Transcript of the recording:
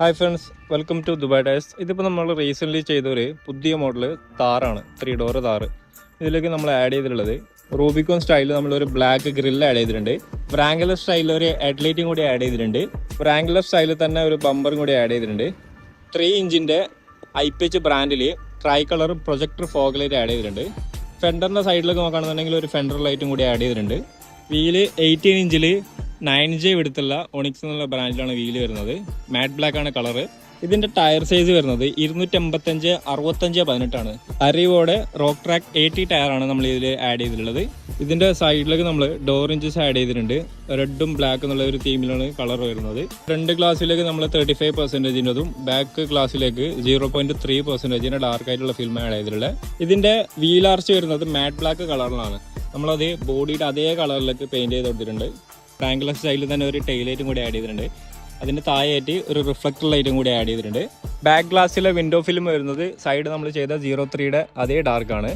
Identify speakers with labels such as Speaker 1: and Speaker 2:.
Speaker 1: Hi friends, welcome to Dubai tyres. ഇതിപ്പോൾ നമ്മൾ recently ചെയ്തൊരു പുതിയ മോഡൽ താറാണ്, 3 ഡോർ താറ്. ഇതിലേക്ക് നമ്മൾ ആഡ് ചെയ്തിട്ടുള്ളത് റൂബിക്കോൺ സ്റ്റൈലിൽ നമ്മളൊരു ബ്ലാക്ക് ഗ്രില്ല് ആഡ് ചെയ്തിട്ടുണ്ട്. ബ്രാങ്കുലർ സ്റ്റൈലിൽ ഒരു ഹെഡ്ലൈറ്റും കൂടി ആഡ് ചെയ്തിട്ടുണ്ട്. ബ്രാങ്കുലർ സ്റ്റൈലിൽ തന്നെ ഒരു ബമ്പറും കൂടി ആഡ് ചെയ്തിട്ടുണ്ട്. 3 ഇഞ്ചിൻ്റെ IPH ബ്രാൻഡിൽ try colour projector fog light add ചെയ്തിട്ടുണ്ട്. ഫെൻഡറിൻ്റെ സൈഡിലൊക്കെ നോക്കുകയാണെന്നുണ്ടെങ്കിൽ ഒരു ഫെൻഡർ ലൈറ്റും കൂടി ആഡ് ചെയ്തിട്ടുണ്ട്. വീല് 18 ഇഞ്ചിൽ 9J എടുത്തുള്ള ഒണിക്സ് എന്നുള്ള ബ്രാൻഡിലാണ് വീല് വരുന്നത്. മാറ്റ് ബ്ലാക്ക് ആണ് കളറ്. ഇതിന്റെ ടയർ സൈസ് വരുന്നത് 255 65 18 അരിവോടെ റോക്ക് ട്രാക്ക് 80 ടയറാണ് നമ്മൾ ഇതിൽ ആഡ് ചെയ്തിട്ടുള്ളത്. ഇതിന്റെ സൈഡിലേക്ക് നമ്മൾ ഡോർ ഇഞ്ചസ് ആഡ് ചെയ്തിട്ടുണ്ട്. റെഡും ബ്ലാക്ക് എന്നുള്ള ഒരു തീമിലാണ് കളർ വരുന്നത്. ഫ്രണ്ട് ഗ്ലാസ്സിലേക്ക് നമ്മൾ 35%, ബാക്ക് ഗ്ലാസ്സിലേക്ക് 0.3% ഡാർക്ക് ആയിട്ടുള്ള ഫിൽം ആഡ് ചെയ്തിട്ടുള്ളത്. ഇതിന്റെ വീൽ ആർച്ച് വരുന്നത് മാറ്റ് ബ്ലാക്ക് കളറിലാണ്. നമ്മളത് ബോഡിയുടെ അതേ കളറിലേക്ക് പെയിന്റ് ചെയ്ത് കൊടുത്തിട്ടുണ്ട്. ട്രയാങ്കുലർ സ്റ്റൈലിൽ തന്നെ ഒരു ടെയിൽ ലൈറ്റും കൂടി ആഡ് ചെയ്തിട്ടുണ്ട്. അതിൻ്റെ താഴെയായിട്ട് ഒരു റിഫ്ലക്ടർ ലൈറ്റും കൂടി ആഡ് ചെയ്തിട്ടുണ്ട്. ബാക്ക് ഗ്ലാസ്സിലെ വിൻഡോ ഫിലിം വരുന്നത് സൈഡ് നമ്മൾ ചെയ്ത 03 അതേ ഡാർക്കാണ്.